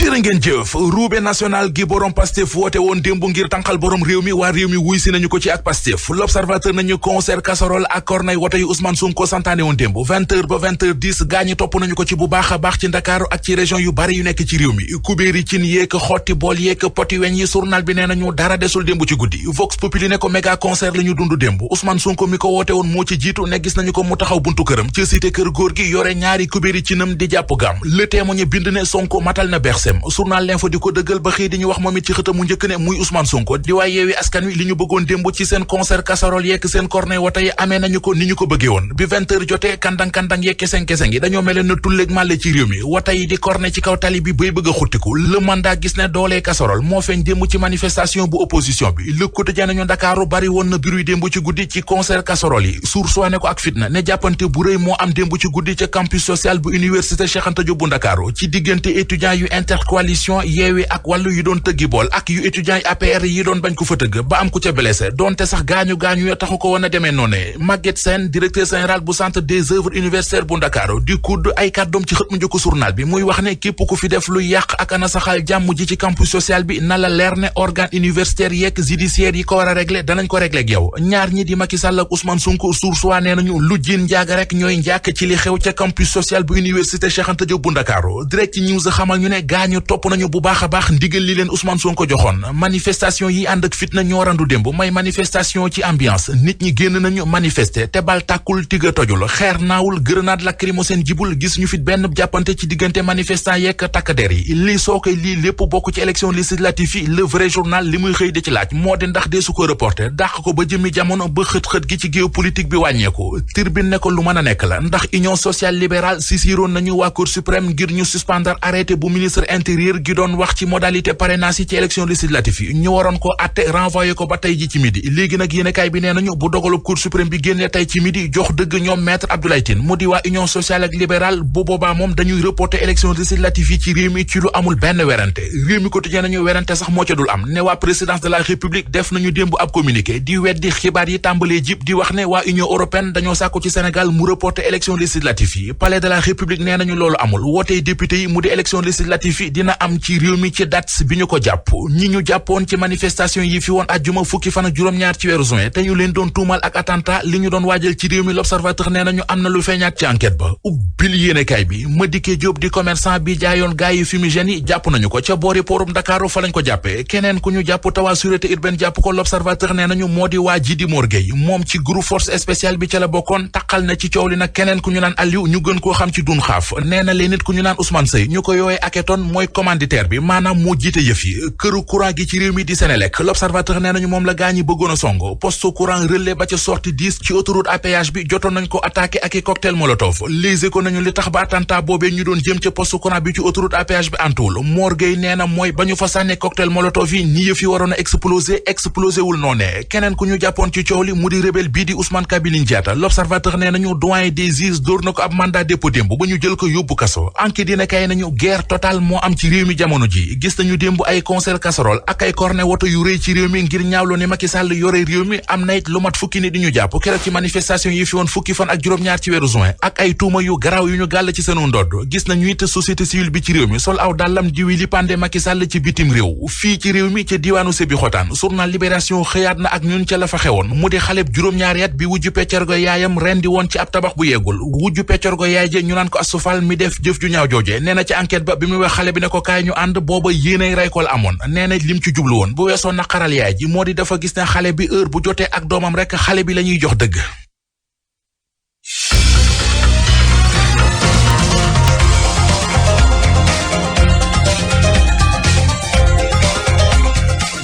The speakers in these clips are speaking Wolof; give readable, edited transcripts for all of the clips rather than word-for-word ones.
jërë ngeen jëf roube national gi borom Pastef woote woon démb ngir tànqal borom réew mi waa réew mi wuy si nañu ko ci ak Pastef l'observateur nañu concert casserole ak cornay wote yu Ousmane Sonko santaane woon démb 20h ba 20h10 gaañi topp nañu ko ci bu baax a baax ci Ndakaaru ak ci région yu bari yu nekk ci réew mi kubéeri cin yeek xotti bool yeek poti weñ yi journal bi nee nañu dara desul démb ci guddi Vox Populi ne ko méga concert la ñu dund démb Ousmane Sonko mi ko woote woon moo ci jiitu ne gis nañu ko mu taxaw buntu këram ci cité kër góor gi yore ñaari kubéeri cinam di jàpp gam Le Témoin bind ne Sonko matal na bersem journal L'Info di ko dëggal ba xëy di ñu wax moom it ci xëtam mu njëkk ne muy Ousmane Sonko di waay Yewwi Askan Wi li ñu bëggoon démb ci seen concert casserole yeek seen cornet wote yi amee nañu ko ni ñu ko bëggee woon bi 20h jotee kandang-kandang yeeg keseng-keseng yi dañoo mel na tulleeg màlle ci réew mi wote yi di cornet ci kaw tali bi bay bëgg a xuttiku Le Mandat gis ne doolee casserole moo feeñ démb ci manifestation bu opposition bi Le Quotidien nañu Ndakaaru bari woon na bruit démb ci guddi ci concert casserole yi Source A ne ko ak fitna ne jàppante bu rëy moo am démb ci guddi ca campus social bu université Cheikh Anta Diop bu Ndakaaru ci diggante étudiants yu intercoalition Yewwi ak Wallu yu doon tëggi bool ak yu étudiants yi APR yi doon bañ ko fa tëgg ba am ku ca blessé doonte sax gaañu-gaañu ya taxu ko woon a demee noone Maguette Sène directeur général bu centre des œuvres universitaires bu Ndakaaru di kudd ay kàddoom ci xët mu njëkk journal bi muy wax ne képp ku fi def lu yàq ak ana saxal jàmm ji ci campus social bi na la leer ne organe universitaire yeeg judiciaire yi ko war a régler danañ ko régler ak yow ñaar ñi di Macky Sall ak Ousmane Sonko Source A nee nañu lu jiin njaaga rek ñooy njàkk ci li xew ca campus social bu université Cheikh Anta Diop bu Ndakaaru Direct News xamal ñu ne gaañu topp nañu bu baax a baax ndigal li leen Ousmane Sonko joxoon manifestation yi ànd ak fitna ñoo randu démb may manifestation ci ambiance nit ñi génn nañu manifester te bal tàkkul tiga tojul xeer naawul grenade lacrymogène jibul gis ñu fit benn jàppante ci diggante manifestant yeeg takk der yi lii soo koy lii lépp bokk ci élection législative yi Le Vrai Journal li muy xëy di ci laaj moo di ndax dee su ko reporter dàq ko ba jëmmi jamono ba xët-xët gi ci géopolitique bi wàññeeku Tribune ne ko lu mën a nekk la ndax union sociale libérale sisiroon nañu waa Cour suprême ngir ñu suspendre arrêté bu ministre intérieur gi doon wax ci modalité parrainage yi ci élection législative yi ñu waroon ko atte renvoyé ko ba tey ji ci midi léegi nag yéenekaay bi nee nañu bu dogalub Cour suprême bi génnee tey ci midi jox dëgg ñoom maître Abdoulaye Tine mu di waa union sociale ak libérale bu boobaa moom dañuy reporter élection législative yi ci réew mi ci lu amul benn werante réew mi quotidien nañu werante sax moo ca dul am ne waa présidence de la république def nañu démb ab communiqué di weddi xibaar yi tàmbalee jib di wax ne waa union européenne dañoo sàkku ci Sénégal mu reporter élection législative yi palais de la république nee nañu loolu amul wootey député yi mu di élection législative yi dina am ci réew mi ci date bi ñu ko jàpp ñi ñu jàppoon ci manifestation yi fi woon ajjuma fukki fan ak juróom-ñaar ci weeru juin te ñu leen doon tuumal ak attentat li ñu doon waajal ci réew mi l'observateur nee nañu am na lu feeñaat ci enquête ba ubbil yéenekaay bi Madické Diop di commerçant bi jaayoon gaay yi fumigène yi jàpp nañu ko ca boori poorum Dakar fa lañ ko jàppee keneen ku ñu jàpp tawaa sûreté urbaine jàpp ko l'observateur nee nañu moo di waa Djidi Mor Gueye moom ci groupe force spéciale bi ca la bokkoon taqal na ci coow li nag keneen ku ñu naan Aliou ñu gën koo xam ci dun xaaf nee na leen nit ku ñu naan Ousmane Seye ñu ko yooyee Aketon mooy commanditaire bi maanaam moo jiite yëf yi këru courant gi ci réew mi di Senelec l'observateur nee nañu moom la gaa ñi bëggoon a songo poste courant relais ba ca sortie 10 ci autoroute à péage bi jotoon nañ ko attaqué ak i cocktail molotov Les Échos nañu li tax ba attentat boobee ñu doon jëm ca poste courant bi ci autoroute à péage bi antuwul Mor Gueye nee na mooy ba ñu fa sànne cocktail molotov yi ni yëf yi waroon a explosé wul noone keneen ku ñu jàppoon ci coow li mu di rebelle bii di Ousmane Kabiline Diatta l'observateur nee nañu doyen des juges dóor na ko ab mandat dépôt démb ba ñu jël ko yóbbu kaso enquête dina kay nañu guerre totale moo am ci réew mi jamono ji gis nañu démb ay concert casserole ak ay cornet woto yu rëy ci réew mi ngir ñaawlo ni Macky Sall yore réew mi am na it lu mat fukki nit di ñu jàpp keroog ci manifestation yi fi woon fukki fan ak juróom-ñaar ci weeru juin ak ay tuuma yu garaaw yu ñu gàll ci seenu ndodd gis nañu it société civile bi ci réew mi sol aw dàllam di wi li pande Macky Sall ci bitim réew fii ci réew mi ca diwaanu Sébi Xotaan journal Libération xëyaat na ak ñun ca la fa xewoon mu di xaleb juróom-ñaari at bi wujju peccorgo yaayam rendi woon ci ab tabax bu yeggul wujju peccorgo yaay je ñu naan ko Assoufal mi def jëf ju ñaaw jooje nee na ci enquête ba bi muy wax xale bi ne ko kaay ñu ànd booba yéenay rey ko la amoon nee na lim ci jublu woon bu weesoo naqaral yaay ji moo di dafa gis ne xale bi heure bu jotee ak doomam rek xale bi la ñuy jox dëgg.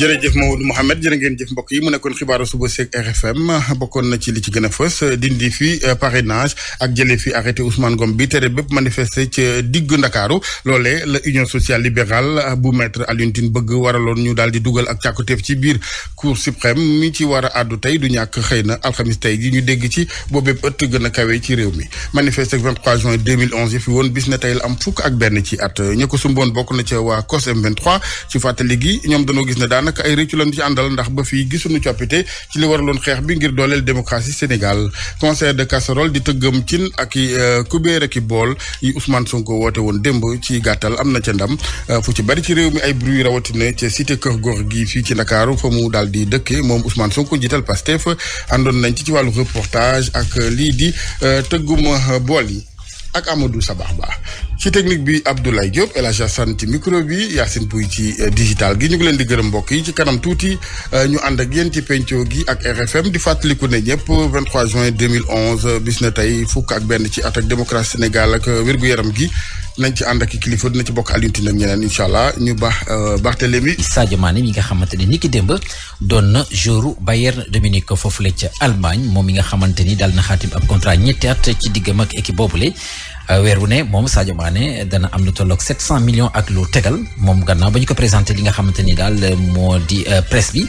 jërëjëf Mamadou Mouhamed jërë ngeen jëf mbokk yi mu nekkoon xibaaru suba seeg RFM bokkoon na ci li ci gën a fës dindi fi parrainage ak jëlee fi arrêté Ousmane Ngom bi tere bépp manifester ci diggu Ndakaaru loolee la union sociale libérale bu maître Alioune Tine bëgg waraloon ñu daal di dugal ak càkkutéef ci biir cour suprême mi ci war a àddu tey du ñàkk xëy na alxamis tey ji ñu dégg ci boobee ëtt gën a kawe ci réew mi manifester ak 23 juin 2011 yi fi woon bis na tey la am fukk ak benn ci at ña ko sumboon bokk na ca waa COS M23 ci fàttali gi ñoom dañoo gis ne daanaka daanaka ay réccu lañu ci àndal ndax ba fii gisuñu coppite ci li waraloon xeex bi ngir dooleel démocratie Sénégal. concert de casserole di tëggam cin ak i kubéer ak i bool yi Ousmane Sonko woote woon démb ci gàttal am na ca ndam fu ci bari ci réew mi ay bruit rawatina ca cité Kër Góor gi fii ci Ndakaaru fa mu daal di dëkke moom Ousmane Sonko jiital Pastef àndoon nañ ci wàllu reportage ak lii di tëggum bool yi ak Amadou Sabax Ba ci technique bi Abdoulaye Diop El Hadj Assane ci micro bi Yacine Pouy ci digital gi ñu ngi leen di gërëm mbokk yi ci kanam tuuti ñu ànd ak yéen ci penco gi ak RFM di fàttaliku ne ñëpp 23 juin 2011 bis na tey fukk ak benn ci at ak démocratie Sénégal ak wér-gu-yaram gi nañ ci ànd ak kilifa dina ci bokk Alioune Tine ak ñeneen incha allah ñu Barthélémy Sadio Mané mi nga xamante ni ki démb doon na jouru Bayern de Munich foofule ca Allemagne moom mi nga xamante ni daal na xaatim ab contrat ñetti at ci diggam ak équipe boobule. weer wu ne moom Sadio Mané dana am lu tolloog 700 millions ak lu tegal moom gannaaw ba ñu ko présenté li nga xamante ni daal moo di presse bi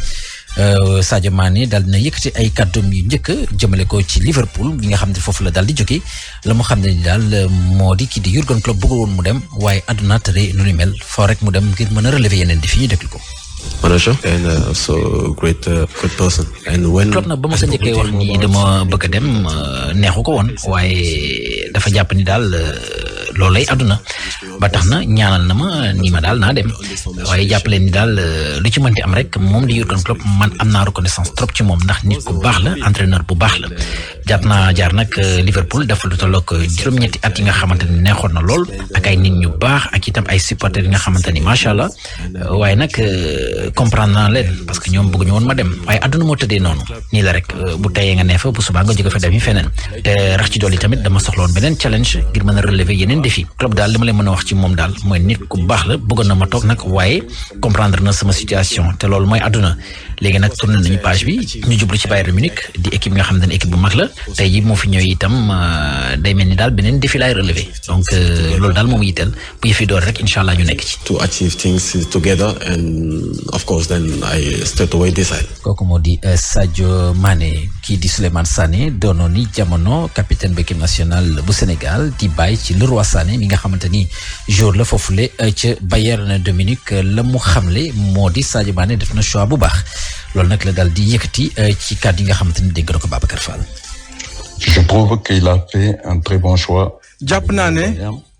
Sadio Mané daal dina yëkkati ay kàddoom yu njëkk jëmale ko ci Liverpool bi nga xam ne foofu la daal di jóge la mu xam ne ni daal moo di kii di Jurgen Klopp bëggul woon mu dem waaye àdduna tere lu ni mel foo rek mu dem ngir mën a relever yeneen défi ñu déglu ko. manager and also great person and when Klopp nag ba ma ko njëkkee wax ni dama bëgg a dem neexu ko woon waaye dafa jàpp ni daal loolu lay àdduna ba tax na ñaanal na ma ni ma daal naa dem waaye jàppale ni daal lu ci mënti am rek moom di Jurgen Klopp man am naa reconnaissance trop ci moom ndax nit ku baax la entraîneur bu baax la jàpp naa jaar nag Liverpool def lu tolloog juróom-ñetti at yi nga xamante ni neexoon na lool ak ay nit ñu baax ak itam ay supporters yi nga xamante ni macha allah waaye nag comprendre naa leen parce que ñoom bëgguñu woon ma dem waaye àdduna moo tëddee noonu nii la rek bu teyee nga nee fa bu subaa nga jóge fa dem yi feneen te rax ci dolli tamit dama soxla woon beneen challenge ngir mën a relever yeneen défi Klopp daal li ma leen mën a wax ci moom daal mooy nit ku baax la bëggoon na ma toog nag waaye comprendre na sama situation te loolu mooy àdduna léegi nag tourné nañu page bi ñu jublu ci Bayern Munich di équipe nga xam ne équipe bu mag la tey ji moo fi ñëw itam day mel ni daal beneen défi laay relever donc loolu daal moom yitteel bu yëfi door rek incha allah ñu nekk ci. to achieve things together and of course then I straight away decide. kooku moo di Sadio Mané kii di Souleymane Sané doonoon ni jamono capitaine bu équipe nationale bu Sénégal di bàyyi ci Leroy Sané mi nga xamante ni jour la foofule ca Bayern de Munich la mu xamle moo di Sadio Mané def na choix bu baax loolu nag la daal di yëkkati ci kàddu yi nga xamante ni dégg na ko Babacar Fall. Je trouve qu'il a fait un très bon choix. jàpp naa ne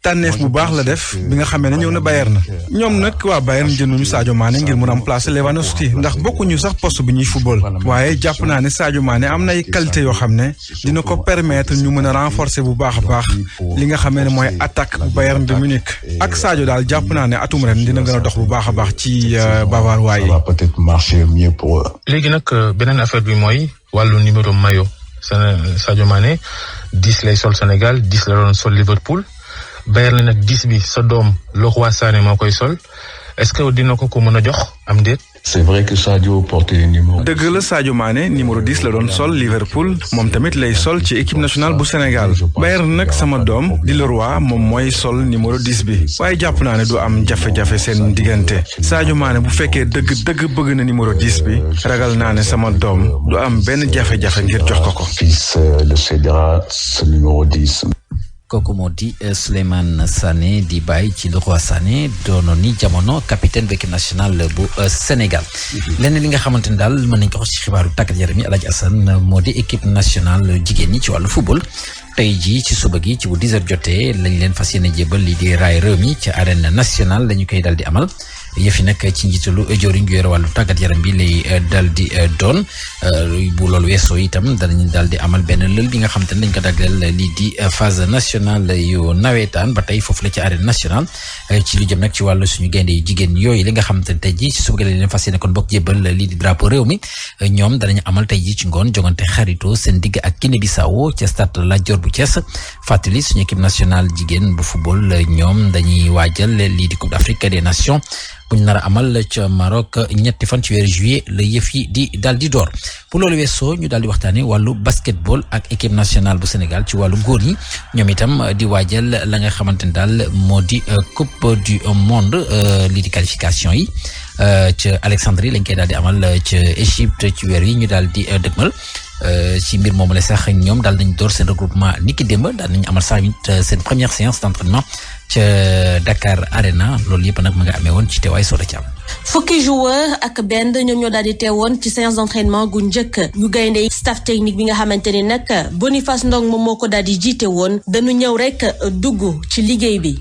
tànneef bu baax la def bi nga xamee ne ñëw na Bayern na ñoom nag waa Bayern jënduñu Sadio Mané ngir mu remplacer Lewandowski ndax bokkuñu sax poste bi ñuy football waaye jàpp naa ne Sadio Mané am na ay qualité yoo xam ne dina ko permettre ñu mën a renforcer bu baax a baax li nga xamee ne mooy attaque bu Bayern de Munich ak Sadio daal jàpp naa ne atum ren dina gën a dox bu baax a baax ci Bavarois yi. Ça va peut-être marcher mieux pour eux. léegi nag beneen affaire bi mooy wàllu numéro maillot Sadio Mané 10 lay sol Sénégal 10 la doon sol Liverpool. Bayern nag 10 bi sa doom Leroy Sané moo koy sol est-ce que dina ko mën a jox am déet. C'est vrai que Sadio portait le numéro. dëgg la Sadio Mané numéro 10 la doon sol Liverpool moom tamit lay sol ci équipe nationale bu Sénégal Bayern nag sama doom di Leroy moom mooy sol numéro 10 bi waaye jàpp naa ne du am jafe-jafe seen diggante Sadio Mané bu fekkee dëgg bëgg na numéro 10 bi ragal naa ne sama doom du am benn jafe-jafe ngir jox ko ko. Fils le cédera ce numéro 10. kooku moo di Souleymane Sané di bàyyi ci Leroy Sané doonoon ni jamono capitaine bu équipe nationale bu Sénégal. leneen li nga xamante ni daal mën nañ ko wax ci xibaaru tàggat yaram yi El Hadj Assane moo di équipe nationale jigéen ñi ci wàllu football. tey jii ci suba gi ci bu 10h jotee lañ leen fas yéene jébal lii di raay réew mi ci arène nationale la ñu koy dal di amal yëfi nag ci njiitalu jëwriñ gu yore wàllu tàggat yaram bi lay dal di doon bu loolu weesoo itam danañu dal di amal benn lël bi nga xam te ne dañ ko dagleel lii di phase nationale yu nawetaan ba tey foofu la ci arène nationale ci lu jëm nag ci wàllu suñu gaynde yu jigéen yooyu li nga xam te ne tey jii ci suba gi lañ leen fas yéene kon bokk jébal lii di drapeau réew mi ñoom danañu amal tey jii ci ngoon jongante xarito seen digg ak Guinée Bissau ca stade Lat Dior bu Thiès fàttali suñu équipe nationale jigéen bu football ñoom dañuy waajal lii di Coupe d'Afrique des Nations buñ nar a amal ca Maroc ñetti fan ci weeru juillet la yëf yi di daal di door bu loolu weesoo ñu daal di waxtaane wàllu basketball ak équipe nationale bu Sénégal ci wàllu góor ñi ñoom itam di waajal la nga xamante ne daal moo di coupe du monde lii di qualification yi ca Alexandrie lañ koy daal di amal ca Égypte ci weer yi ñu daal di dëgmal ci mbir moomu la sax ñoom daal nañ door seen regroupement niki démb daal nañ amal sax seen première séance d'entraînement ca Dakar Arena loolu yëpp nag mu nga amee woon ci teewaay Soda Thiam. fukki joueur ak benn ñoom ñoo daal di teewoon ci séance d'entraînement gu njëkk yu gaynde staff technique bi nga xamante ni nag Boniface Ndong moom moo ko daal di jiite woon dañu ñëw rek dugg ci liggéey bi.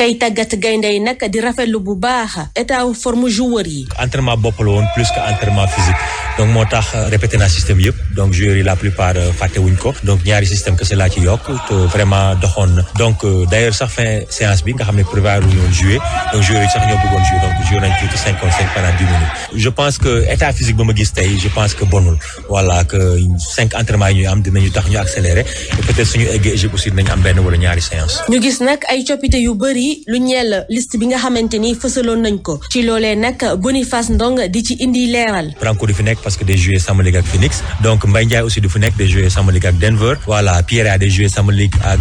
kay tàggat gaynde yi nag di rafetlu bu baax état forme joueur yi. entraînement bopp la woon plus que entraînement physique donc moo tax répété naa système yëpp donc joueurs yi la plupart fàtte wuñ ko donc ñaari système que c'est laa ci yokk te vraiment doxoon na donc d'ailleurs sax fin séance bi nga xam ne prévoir wuñu woon jouer donc joueurs yi sax ñoo bëggoon jouer donc joué nañ tuuti 5 contre 5 pendant 10 minutes. je pense que état physique ba ma gis tey je pense que bonul voilà que 5 entraînements yi ñuy am dinañu tax ñu accélérer et peut-être suñu eggee Égypte aussi dinañ am benn wala ñaari séance. ñu gis nag ay coppite yu bëri lu ñeel liste bi nga xamante ni fësaloon nañ ko ci loolee nag Boniface Ndong di ci indi leeral. Branco du fi nekk parce que day joué Summer League ak Phoenix donc Mbaye Ndiaye aussi du fi nekk day joué Summer League ak Denver voilà Pierre a day joué Summer League ak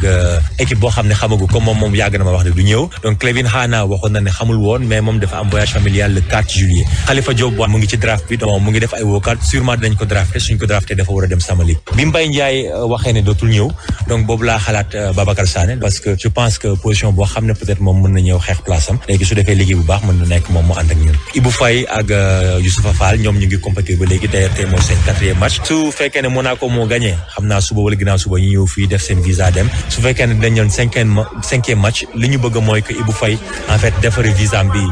équipe boo xam ne xamagu ko moom yàgg na ma wax ne du ñëw donc Clevin Hana waxoon na ne xamul woon mais moom dafa am voyage familial le 4 juillet Khalifa Diop mu ngi ci draft bi donc mu ngi def ay wookaat sûrement dinañ ko drafté suñ ko drafté dafa war a dem Summer League bi Mbaye Ndiaye waxee ne dootul ñëw donc boobu laa xalaat Babacar Sané parce que je pense que position boo xam ne peut-être moom mën na ñëw xeex place am léegi su defee liggéey bu baax mën na nekk moom mu ànd ak ñun Ibou Faye ak Youssoufa Fall ñoom ñu ngi compétir ba léegi d'ailleurs tey mooy seen 4e match su fekkee ne Monaco moo gagné xam naa suba wala ginnaaw suba ñu ñëw fii def seen visa dem su fekkee ne dañ ñoon 5e match li ñu bëgg mooy que Ibou Faye en fait defari visa bi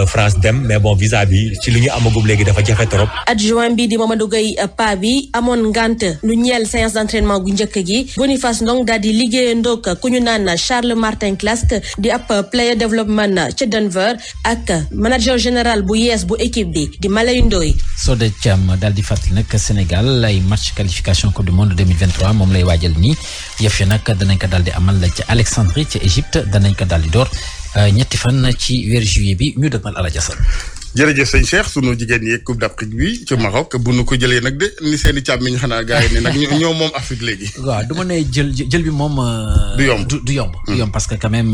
France dem mais bon visa bi ci li ñu amagum léegi dafa jafe trop. adjoint bi di Mamadou Gueye pa bi amoon ngant lu ñeel séance d'entraînement gu njëkk gi Boniface Ndong daal di liggéeyandoo ku ñu naan Charles Martin Klask di ab player development ca Denver ak manager général bu yees bu équipe bi di Malay Ndoye. Soda Thiam daal di fàttali nag Sénégal ay match qualification coupe du monde 2023 moom lay waajal nii yëf yi nag danañ ko daal di amal ca Alexandrie ca Égypte danañ ko daal di door ñetti fan ci weeru juillet bi ñu dëgmal Alajasan. jërëjëf sëñ Cheikh sunu jigéen ñi Coupe d'Afrique bi ci Maroc bu nu ko jëlee nag de ni seeni càmmiñ xanaa gars yi ne nag ñoo moom Afrique léegi. waaw du ma ne jël bi moom. du yomb du yomb parce que quand même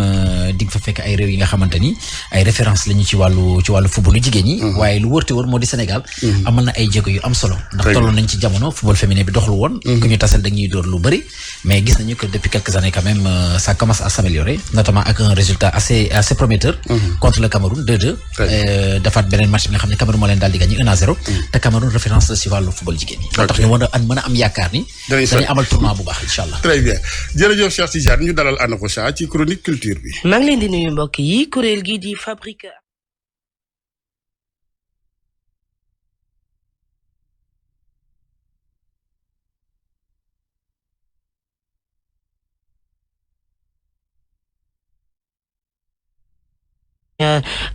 di nga fa fekk ay réew yi nga xamante ni ay référence lañu ci wàllu footballu jigéen ñi. waaye lu wërte wër moo di Sénégal. amal na ay jéego yu am solo. ndax tolloon nañ ci jamono football féminin bi doxlu woon. ku ñu tasal dañuy door lu bëri. mais gis nañu que depuis quelques années quand même ça commence à s'améliorer notamment ak un résultat assez prometteur. contre le Cameroun 2-2. dafa beneen match bi nga xam ne Cameroun moo leen daal di gagné 1-0 te Cameroun référence la si wàllu football jigéen ñi. moo tax ñu mën a am yaakaar ni. dañuy amal tournoi bu baax incha allah. très bien jërëjëf Cheikh Tidiane ñu dalal Anna Rocha ci chronique culture bi. maa ngi leen di nuyu mbokk yi kuréel gi di Fabrique.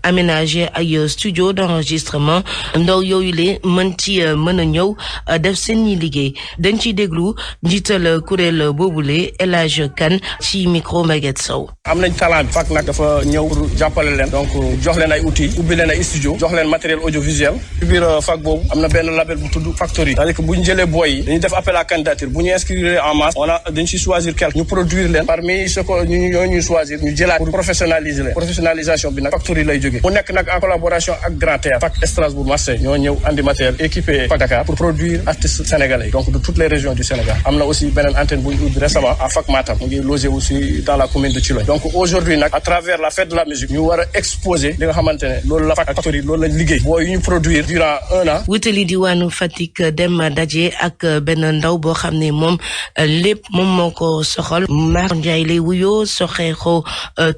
aménagé ay studio d'enregistrement ndaw yooyu le mën a ñëw def seen ñi liggéey dañ ciy déglu njiital kuréel boobule El Hadj Kane ci micro Maguette Sow. am nañ talent bi FAC nag dafa ñëw pour jàppale leen donc jox leen ay outils ubbi leen ay studio jox leen matériel audiovisuel ci biir FAC boobu am na benn label bu tudd Factory c'est-à-dire que bu ñu jëlee boy yi dañuy def appel à candidature bu ñu inscrire en masse dañ ci choisir quelque ñu produire leen parmi ce que ñuy choisir ñu jëlaat pour professionnaliser leen professionnalisation bi nag Factory lay jógee mu nekk nag en collaboration ak Grand Théâtre FAC Strasbourg Marseille ñoo ñëw andi matériel équipé FAC Dakar pour produire artistes sénégalais donc de toutes les régions du Sénégal am na aussi beneen antenne bu ñu ubbi récemment à FAC Matam mu ngi logé aussi dans la commune de Thilogne donc aujourd'hui nag à travers la fête de la musique ñu war a exposer li nga xamante ne loolu la FAC Factory loolu lañ liggéey boo yu ñu produire durant 1 an. wutali diwaanu Fatick dem daje ak benn ndaw boo xam ne moom lépp moom moo ko soxal Mar Ndiaye lay wuyoo soxeexoo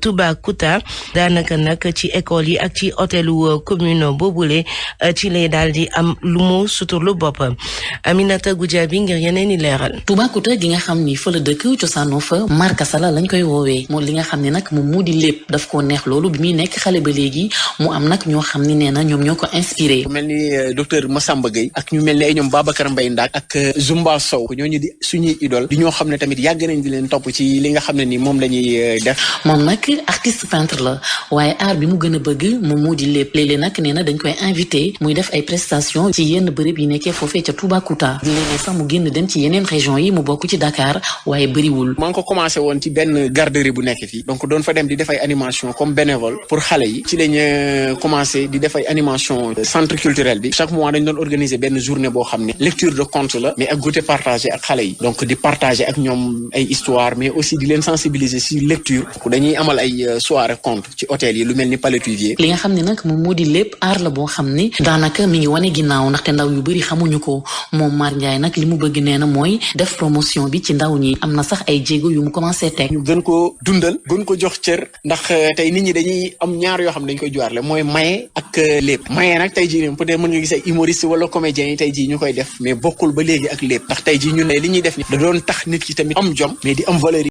Toubacouta daanaka nag ci école yi ak ci hôtelu commune boobule ci lay daal di am lu mu suturlu boppam Aminata Goudiaby ngir yeneen i leeral. Toubacouta gi nga xam ni fa la dëkk cosaanoo fa Markasala lañ koy woowee moom li nga xam ne nag moom mu di lépp daf koo neex loolu bi muy nekk xale ba léegi mu am nag ñoo xam ni nee na ñoom ñoo ko inspiré. mel ni docteur Massamba Gueye ak ñu mel ni ay ñoom Babacar Mbaye Ndak ak Zumba Sow ñooñu di suñuy idole di ñoo xam ne tamit yàgg nañ di leen topp ci li nga xam ne ni moom la ñuy def. moom nag artiste peintre la waaye art bi mu gën a bëgg moom moo di lépp léeg-léeg nag nee na dañ koy invité muy def ay prestations ci yenn bërëb yi nekkee foofee ca Toubacouta léeg-léeg sax mu génn dem ci yeneen région yi mu bokk ci Dakar waaye bëriwul. maa ngi ko commencé woon ci benn garderie bu nekk fii donc doon fa dem di def ay animation comme bénévole pour xale yi ci lañ commencé di def ay animation centre culturel bi chaque mois dañ doon organiser benn journée boo xam ne lecture de conte la mais ak goûter partagé ak xale yi donc di partager ak ñoom ay histoire mais aussi di leen sensibiliser ci lecture dañuy amal ay soirée conte ci hôtel yi lu mel ni Palais Tuvier. li nga xam ne nag moom moo di lépp aar la boo xam ne daanaka mi ngi wane ginnaaw ndaxte ndaw yu bëri xamuñu ko moom Mar Ndiaye nag li mu bëgg nee na mooy def promotion bi ci ndaw ñi am na sax ay jéego yu mu commencé teg. ñu gën ko dundal gën ko jox cër ndax tey nit ñi dañuy am ñaar yoo xam ne dañ koy juwaarle mooy maye ak lépp maye nag tey jii peut-être mën nga gis ay humoriste wala comédiens yi tey jii ñu koy def mais bokkul ba léegi ak lépp ndax tey jii ñun li ñuy def ni da doon tax nit ki tamit am jom mais di am valeur